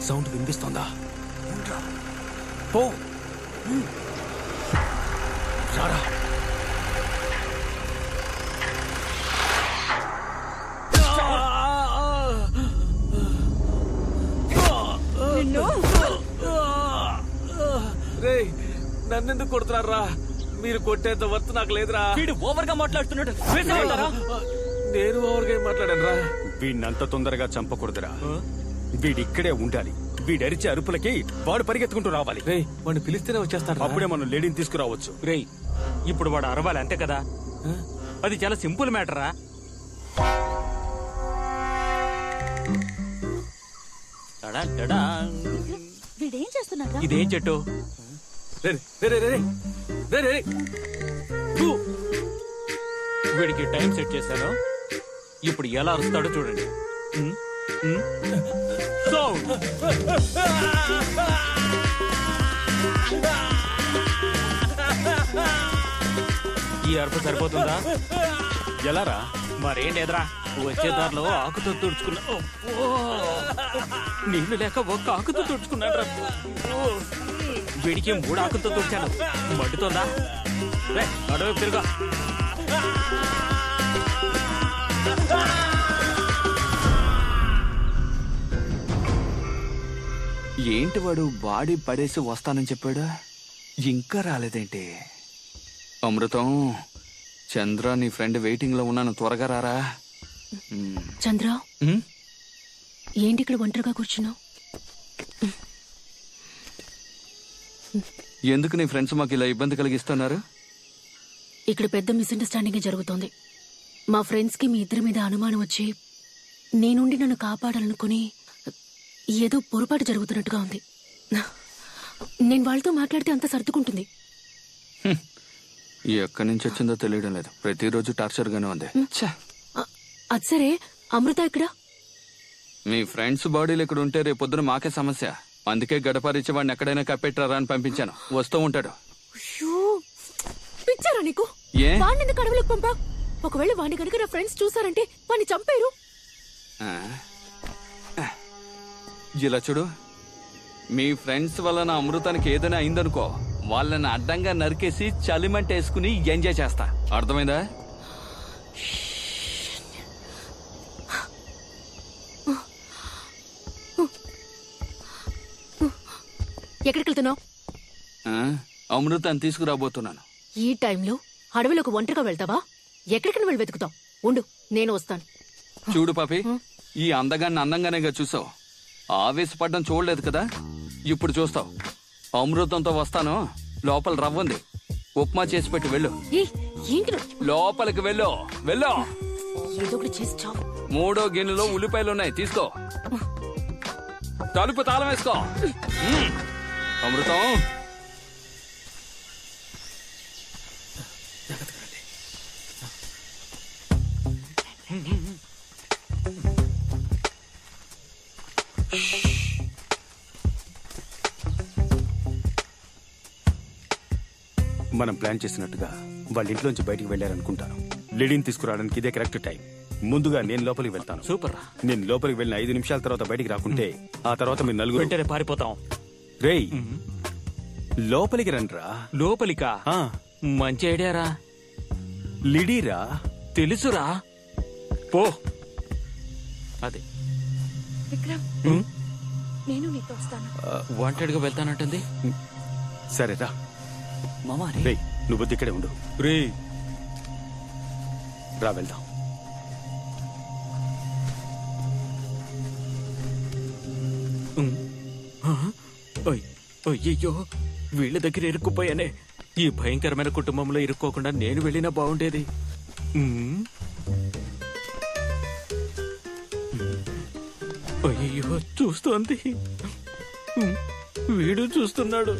Sound వినిపిస్తోందా? పో రారా. రేయ్, నన్నెందుకు కొడుతున్నారా? మీరు కొట్టేంత వర్త్ నాకు లేదురా. వీడు ఓవర్ గా మాట్లాడుతున్నాడు. నేను ఓవర్గా ఏం మాట్లాడాను రా? వీడినంత తొందరగా చంపకూడదురా. వీడిక్కడే ఉండాలి. వీడరిచే అరుపులకి వాడు పరిగెత్తుకుంటూ రావాలి. రేయ్, వాడిని పిలిస్తేనే వచ్చేస్తాడు. అప్పుడే మనం లేడీని తీసుకురావచ్చు. రేయ్, ఇప్పుడు వాడు అరవాలి అంతే కదా. అది చాలా సింపుల్ మ్యాటరా. వీడేం చేస్తున్నాడు? ఇదేం చెట్టు? వీడికి టైం సెట్ చేశాను. ఇప్పుడు ఎలా అరుస్తాడో చూడండి. ఈ అరుపు సరిపోతుందా? ఎలారా? మరేం లేదురా, వచ్చే దారిలో ఆకుతో తుడుచుకున్నా. నీళ్లు లేక ఒక్క ఆకుతో తుడుచుకున్నాడు. వీడికి 3 ఆకులతో తుడిచాను. మండుతోందా? అడవి తిరుగా. ఏంటి వాడు బాడీ పడేసి వస్తానని చెప్పాడా? ఇంకా రాలేదేంటి? అమృతం, చంద్ర నీ ఫ్రెండ్ వెయిటింగ్ లో ఉన్నాను, త్వరగా రారా. చంద్ర, ఏంటి ఇక్కడ ఒంటరిగా కూర్చున్నావు? ఎందుకు నీ ఫ్రెండ్స్ మాకు ఇలా ఇబ్బంది కలిగిస్తున్నారు? ఇక్కడ పెద్ద మిస్అండర్స్టాండింగ్ జరుగుతోంది. మా ఫ్రెండ్స్ కి మీ ఇద్దరి మీద అనుమానం వచ్చి నేనుండి నన్ను కాపాడాలనుకుని ఏదో పొరపాటు జరుగుతున్నట్టుగా ఉంది. నేను వాళ్ళతో మాట్లాడితే అంత సర్దుకుంటుంది. ఎక్కడి నుంచి వచ్చిందో తెలియడం లేదు. ప్రతిరోజు టార్చర్ గానే ఉంది. అది సరే, అమృత ఇక్కడ? మీ ఫ్రెండ్స్ బాడీలు ఇక్కడ ఉంటే రేపొద్దున మాకే సమస్య. అందుకే గడపరిచి వాడిని ఎక్కడైనా కప్పెట్టారా అని పంపించాను. వస్తూ ఉంటాడు. పిచ్చారా నీకు? వాడిని ఎందుకు అడవులకు పంపా? ఒకవేళ వాడిని కనుక నా ఫ్రెండ్స్ చూసారంటే వాడిని చంపేరు. ఇలా చూడు, మీ ఫ్రెండ్స్ వల్ల నా అమృతానికి ఏదైనా అయిందనుకో, వాళ్ళని అడ్డంగా నరికేసి చలిమంట వేసుకుని ఎంజాయ్ చేస్తా. అర్థమైందా? ఎక్కడికి వెళ్తున్నావు? అమృతాన్ని తీసుకురాబోతున్నాను. ఈ టైంలో అడవిలోకి ఒంటరిగా వెళ్తావా? ఎక్కడికి వెళ్ళి వెతుకుతావు? ఉండు, నేను వస్తాను. చూడు పాపి, ఈ అందగాన్ని అందంగానేగా చూసావు. ఆవేశపడ్డం చూడలేదు కదా, ఇప్పుడు చూస్తావు. అమృతంతో వస్తాను. లోపల రవ్వుంది, ఉప్మా చేసి పెట్టి వెళ్ళు. లోపలికి వెళ్ళు, వెళ్ళు. ఏదో ఒకటి చేసి చావు. 3వ గిన్నెలో ఉల్లిపాయలున్నాయి, తీసుకో. తలుపు తాళం వేసుకో. అమృతం, మనం ప్లాన్ చేసినట్టుగా వాళ్ళ ఇంట్లోంచి బయటికి వెళ్లారనుకుంటాను. లేడీని తీసుకురావడానికి ఇదే కరెక్ట్ టైం. ముందుగా నేను లోపలికి వెళ్తాను. సూపర్. నేను లోపలికి వెళ్ళిన 5 నిమిషాల తర్వాత బయటికి రాకుంటే ఆ తర్వాత మీరు నలుగురు వెంటనే పారిపోతాం. రేయ్, లోపలికి రండ్రా. లోపలికా? మంచి ఐడియారా. లిడీరా? తెలుసురా, పో. అదే విక్రమ్, నేను నీతో వస్తాను. వాంటెడ్ గా వెళ్తానంటుంది. సరేరా మామా. రేయ్, నువ్వు ఇక్కడే ఉండు. రే, రా వెళ్దాం. అయ్యో, వీళ్ళ దగ్గర ఇరుక్కుపోయానే. ఈ భయంకరమైన కుటుంబంలో ఇరుక్కోకుండా నేను వెళ్ళినా బాగుండేది. అయ్యో, చూస్తోంది. వీడు చూస్తున్నాడు.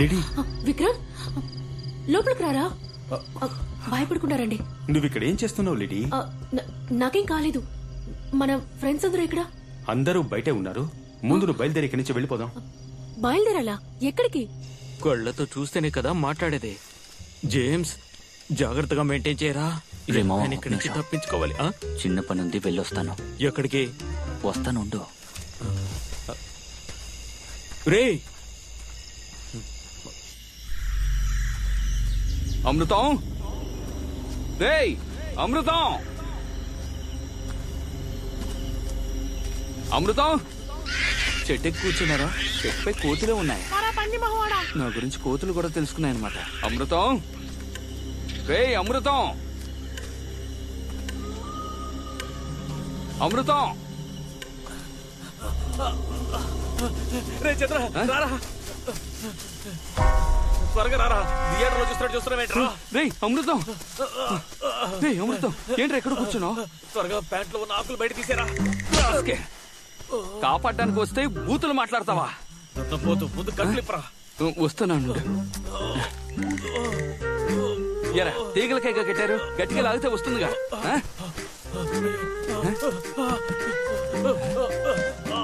లిడీ, విక్రమ్, లోపలికి రారా. భయపడుకుంటారండి. నువ్వు ఇక్కడ ఏం చేస్తున్నావు లిడీ? నాకేం కాలేదు. మన ఫ్రెండ్స్ అందరూ ఇక్కడ. అందరూ బయటే ఉన్నారు. ముందు నువ్వు బయలుదేరి ఇక్కడి నుంచి వెళ్ళిపోదాం. బయలుదేరాలా? ఎక్కడికి? కళ్ళతో చూస్తేనే కదా మాట్లాడేది. జేమ్స్, జాగ్రత్తగా మెయింటైన్ చేయరా. రే మామ, నేను ఇక్కడి నుంచి నిమిషం. తప్పించుకోవాలి. ఆ? చిన్న పని ఉంది, వెళ్ళొస్తాను. ఎక్కడికి? వస్తాను, ఉండు. రే, అమృతం, రేయ్ అమృతం, అమృతం. చెట్టుకి కూర్చున్నారా? చెట్టుపై కోతులే ఉన్నాయి. నా గురించి కోతులు కూడా తెలుసుకున్నాయన్నమాట. అమృతం, రేయ్ అమృతం, అమృతం. రే చంద్ర, రారా త్వరగా రారా. థియేటర్ లో చూస్తున్నావేంట్రా? రేయ్ అమృతం, రేయ్ అమృతం, ఏంట్రా ఎక్కడ కూర్చున్నావు? త్వరగా ప్యాంట్ లో ఉన్న ఆకులు బయట తీసేరా. కాపాడడానికి వస్తే బూతులు మాట్లాడతావా? పోతూ ముందు కట్లిప్పరా. వస్తున్నాను. ఎరా తీగలకైగా కట్టారు, గట్టిగా లాగితే వస్తుందిగా. ఆ?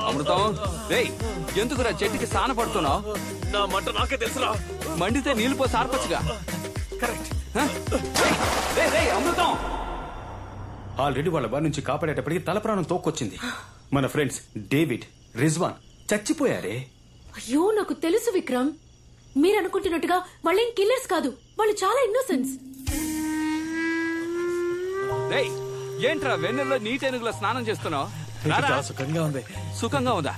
అమృతం, రేయ్ ఎందుకురా చెట్టుకి సాన పడుతున్నావు? నా మంట నాకే తెలుసురా. మండితే నీళ్లు పోసి ఆర్పచ్చుగా. కరెక్ట్. రేయ్ అమృతం. ఆల్రెడీ వాళ్ళ బారి నుంచి కాపాడేటప్పటికి తల ప్రాణం తోక్కొచ్చింది. మన ఫ్రెండ్స్ డేవిడ్, రిజ్వాన్ చచ్చిపోయారే. అయ్యో, నాకు తెలుసు విక్రమ్. మీరు అనుకుంటున్నట్టుగా వాళ్ళేం కిల్లర్స్ కాదు. వాళ్ళు చాలా ఇన్నోసెన్స్. రేయ్ ఏంట్రా వెన్నెల్లో నీటెనుగులో స్నానం చేస్తున్నావు? చాలా సుఖంగా ఉంది. సుఖంగా ఉందా?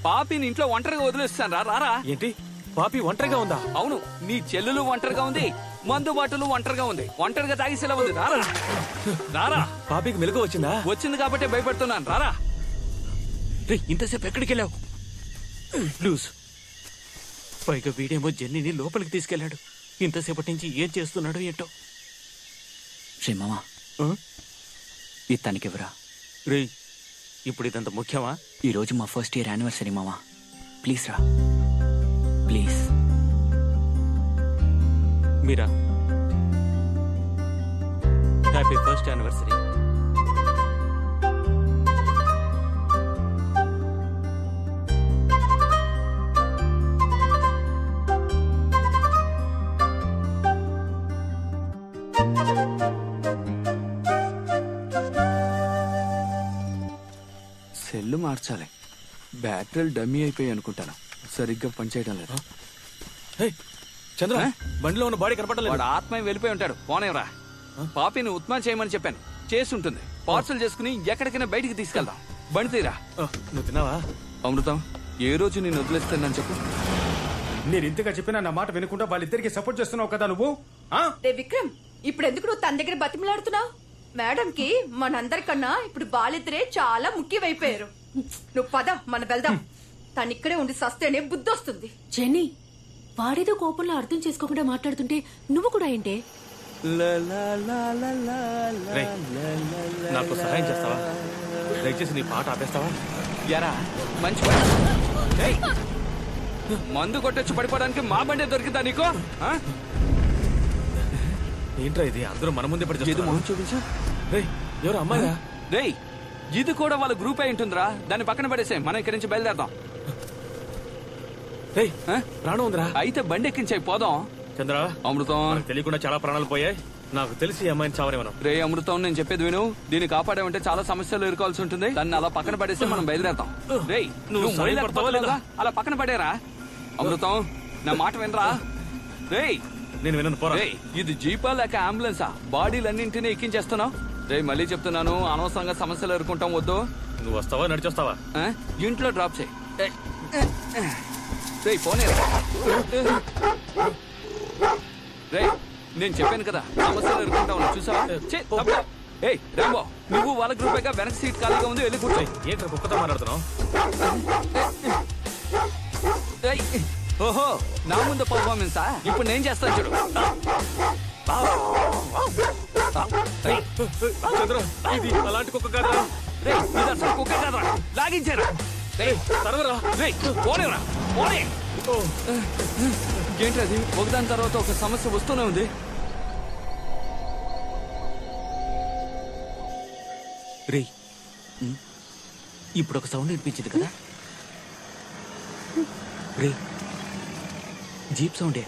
పాపిని ఇంట్లో ఒంటరిగా వదిలేస్తాను. రారా. ఏంటి, పాపి ఒంటరిగా ఉందా? అవును, నీ చెల్లెలు ఒంటరిగా ఉంది, మందు బాటలు ఒంటరిగా ఉంది, ఒంటరిగా తాగిసేలా ఉంది. రారా రారా. పాపికి మెలకు వచ్చిందా? వచ్చింది కాబట్టి భయపడుతున్నాను. రారా. రే, ఇంతసేపు ఎక్కడికి వెళ్ళావు? లూజ్. పైగా వీడేమో జెన్నీని లోపలికి తీసుకెళ్లాడు. ఇంతసేపటి నుంచి ఏం చేస్తున్నాడో ఏంటో. మామా, ఇది తనకివరా? రే, ఇప్పుడు ఇదంత ముఖ్యమా? ఈ రోజు మా ఫస్ట్ ఇయర్ యానివర్సరీ మామా. ప్లీజ్ రా, please. Meera, happy first anniversary. Cell మార్చాలి. బ్యాటరీలు డమ్మీ అయిపోయి అనుకుంటాను, సరిగ్గా పనిచేయడం లేదు. హే, చంద్ర, బండిలో ఉన్న బాడీ కనపడలేదు. వాడు ఆత్మ వెళ్ళిపోయి ఉంటాడు. పోనేవరా. పాపిని ఉత్మా చేయమని చెప్పాను, చేస్తుంటుంది. పార్సల్ చేసుకుని ఎక్కడికైనా బయటికి తీసుకెళ్దాం. బండి తీరా. నువ్వు తిన్నావా? అమృతం, ఏ రోజు నేను వదిలేస్తానని చెప్పు. నేను ఇంతగా చెప్పినా నా మాట వినకుండా వాళ్ళిద్దరికి సపోర్ట్ చేస్తున్నావు కదా నువ్వు. ఆ? రే విక్రమ్, ఇప్పుడు ఎందుకు నువ్వు తన దగ్గర బతిమలాడుతున్నావు? మేడం కి మనందరికన్నా ఇప్పుడు బాలిద్దరే చాలా ముఖ్యమైపోయారు. నువ్వు పద, మన వెళ్దాం. తను ఇక్కడే ఉండి సస్తేనే బుద్ధి వస్తుంది. జెన్నీ, వాడేదో కోపంలో అర్థం చేసుకోకుండా మాట్లాడుతుంటే నువ్వు కూడా ఏంటే? రేయ్, నాకు సహాయం చేస్తావా? దయచేసి నీ పాట ఆపేస్తావా? ఎరా మంచి పని. ఏయ్, మందు కొట్టొచ్చి పడిపోవడానికి మా బండే దొరికిందా నీకు? ఆ? ఏంట్రా ఇది, అందరూ మన ముందే పడి ఏదో చేస్తున్నారు. మొహం చూపించు. రేయ్, ఎవరు అమ్మాయిరా? రేయ్, ఇది కూడా వాళ్ళ గ్రూప్ అయి ఉంటుందిరా. దాన్ని పక్కన పడేసే, మనం ఇక్కడి నుంచి బయలుదేరదాం. రేయ్, ఆ? ప్రాణం ఉందిరా. అయితే బండి ఎక్కించాయి, పోదాం. చంద్ర, అమృతం, మనకు తెలియకుండా చాలా ప్రాణాలు పోయాయి. నాకు తెలిసి ఈ అమ్మాయిని చావరే మనం. రే అమృతం, నేను చెప్పేది విను. దీన్ని కాపాడామంటే చాలా సమస్యలు ఎదుర్కోవాల్సి ఉంటుంది. దాన్ని అలా పక్కన పడేస్తే మనం బయలుదేరతాం. రేయ్, నువ్వు సాయపడతావా లేదా? అలా పక్కన పడేరా. అమృతం, నా మాట వినరా. రేయ్, నేను వినను, పోరా. రేయ్, ఇది జీపా లేక అంబులెన్సా? బాడీలన్నింటినీ ఎక్కించేస్తున్నావు. రేయ్, మళ్ళీ చెప్తున్నాను, అనవసరంగా సమస్యలు ఎదుర్కొంటాం. వద్దు. నువ్వు వస్తావా, నడిచొస్తావా? ఆ? ఇంట్లో డ్రాప్ చేయి. రేయ్, పోనీ. రేయ్, నేను చెప్పాను కదా, సమస్యలు ఎదుర్కొంటావు. చూసావా? ఏయ్ రాంబో, నువ్వు వాళ్ళ గ్రూపేగా వెనక సీట్ ఖాళీగా ఉంది, వెళ్ళి కూర్చో. ఏంట్రా కుక్కతో మాట్లాడుతున్నావు? ఏయ్, ఓహో, నా ముందు పర్ఫార్మెన్సా? ఇప్పుడు నేను చేస్తాను చూడు. ఏయ్, చంద్ర, ఇది అలాంటి కుక్క కాదురా. రేయ్, ఇది అసలు కుక్క కాదురా, లాగించారా. రేయ్, తరవరా. రేయ్, పోనేరా, పోనే. ఏంటది, ఒకదాని తర్వాత ఒక సమస్య వస్తూనే ఉంది. రే, ఇప్పుడు ఒక సౌండ్ వినిపించింది కదా? రే జీప్ సౌండే.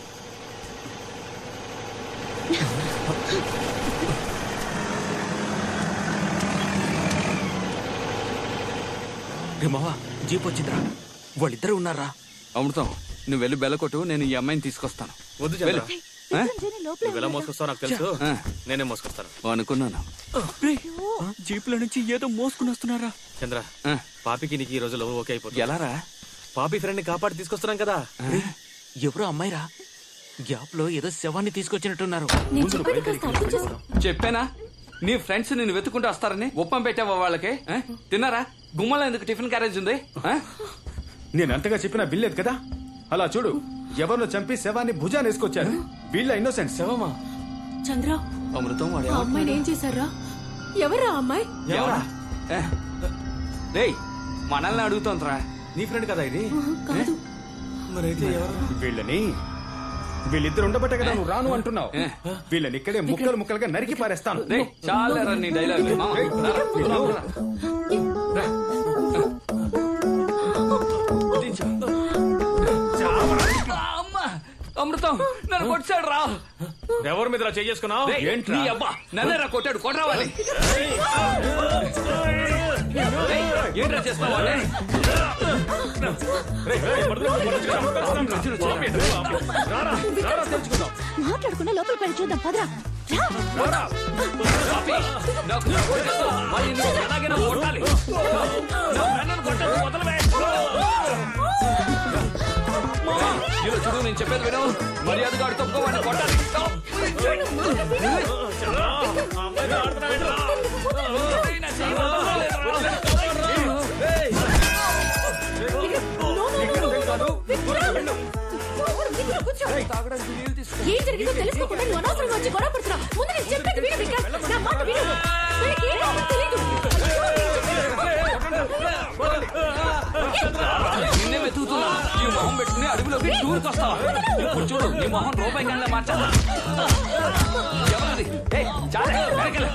రే మావా, జీప్ వచ్చిందిరా. వాళ్ళిద్దరు ఉన్నారా? అమృతం, నువ్వు వెళ్ళి బెల్లకొట్టు, నేను ఈ అమ్మాయిని తీసుకొస్తాను. వద్దు వెళ్ళు. చంద్ర, ఆ? నువ్వు ఎలా మోసుకొస్తావు నాకు తెలుసు. ఆ. నేనే మోసుకొస్తాను. అనుకున్నాను. జీప్ల నుంచి ఏదో మోసుకుని వస్తున్నారా? చంద్ర, ఆ, పాపికి నీకు ఈ రోజు లవ్ ఓకే అయిపోతుంది. ఎలారా? పాపి ఫ్రెండ్ ని కాపాడి తీసుకొస్తున్నాం కదా. ఎవరో అమ్మాయిరా, గ్యాప్ లో ఏదో శవాన్ని తీసుకొచ్చినట్టున్నారు. నేను చెప్పేది కాస్త అర్థం చేసుకో. చెప్పానా నీ ఫ్రెండ్స్ నిన్ను వెతుకుంటూ వస్తారని? ఉప్పం పెట్టావా వాళ్ళకి? ఆ? తిన్నారా? గుమ్మలో ఎందుకు టిఫిన్ క్యారేజ్ ఉంది? ఆ? నేను అంతగా చెప్పినా వినలేదు కదా. అలా చూడు, ఎవరినో చంపి శవాన్ని భుజాన్ని వేసుకొచ్చారు. వీళ్ళ ఇన్నోసెంట్. శవమా? చంద్ర, అమృతం వాడు ఆ అమ్మాయిని ఏం చేశారా? ఎవరా అమ్మాయి? ఎవరా? రేయ్, మనల్ని అడుగుతోందిరా. నీ ఫ్రెండ్ కదా ఇది. కాదు. మరైతే ఎవరు? వీళ్ళిద్దరు ఉండబట్టే కదా నువ్వు రాను అంటున్నావు. వీళ్ళని ఇక్కడే ముక్కలు ముక్కలుగా నరికి పారేస్తాను. రేయ్, చాలేరా నీ డైలాగ్. అమృతం నన్ను కొట్టాడు రా. ఎవరి మీద చేసుకున్నావు? నీ అబ్బా నన్నేరా కొట్టాడు. కొట్టరావాలి. ఏంట్రా చేస్తావా? మాట్లాడుకున్నా లోపల పని చూద్దాం పదరా. చూడు, నేను చెప్పేది విను. మర్యాదగా ఆడుతూ వాడిని కొట్టాలి. ఏం జరిగిందో తెలుసుకోకుండా నువ్వు అనవసరంగా వచ్చి గొడవ పడుతున్నా. ముందు నేను చెప్పేది విను విక్రమ్. నా మాట విను. వీడికి ఏం కావాలో తెలీదు. నిన్నే వెతుకుతున్నా. ఈ మొహం పెట్టుకుని అడుగులోకి దూరుకొస్తావా? ఇప్పుడు చూడు, నీ మొహం రూపాయి గంటల మార్చాలా? ఎవరది? చాలా వెనకలే.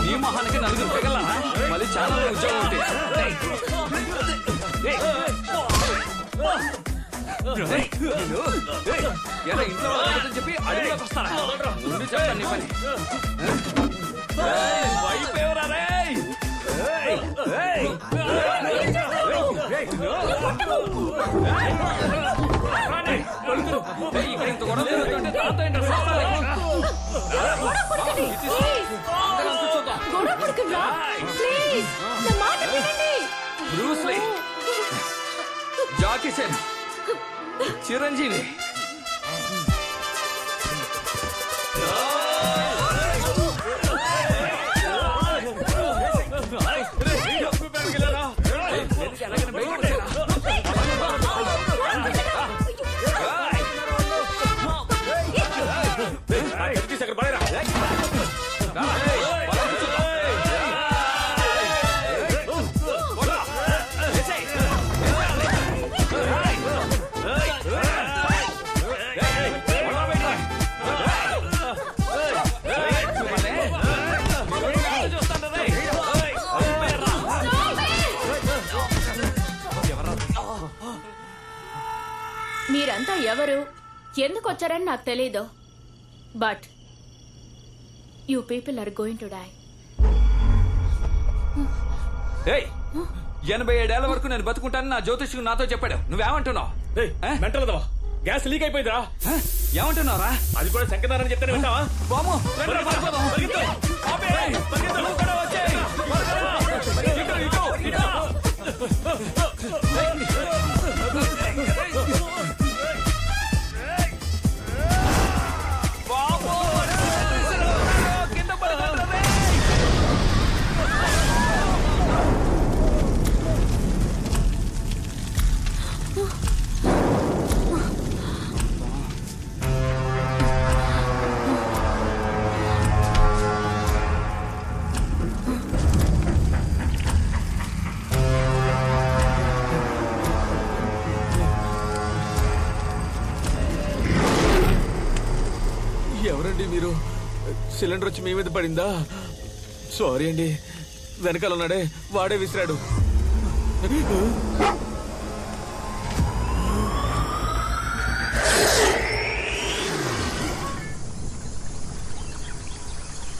ఈ మొహానికి నలుగురు పెగలా? మళ్ళీ చాలా ఉద్యోగం ఉంటుంది. ఎలా ఇంట్లో వాళ్ళని చెప్పి అడుగులోకి వస్తారా? ముందు చెప్తాను నీ పని. అయిపోయావురా రేయ్. ఇక్కడ ఇంత గొడవ జరుగుతుంటే దాంతో ఏంటో గొడవ పడుకున్నా ప్లీజ్, నా మాట వినండి. Bruce Lee, Jackie Chan, Chiranjeevi. మీరంతా ఎవరు, ఎందుకు వచ్చారని నాకు తెలీదు. But you people are going to die. 87 ఏళ్ల వరకు నేను బతుకుంటానని నా జ్యోతిష్కుడు నాతో చెప్పాడు. నువ్వేమంటున్నావు? మెంటలదవా, గ్యాస్ లీక్ అయిపోయిందిరా. ఏమంటున్నావురా? అది కూడా శంకదారని చెప్తాను వింటావా? బాము ఎవరండి మీరు? సిలిండర్ వచ్చి మీ మీద పడిందా? సారీ అండి, వెనకాల ఉన్నాడే వాడే విసిరాడు.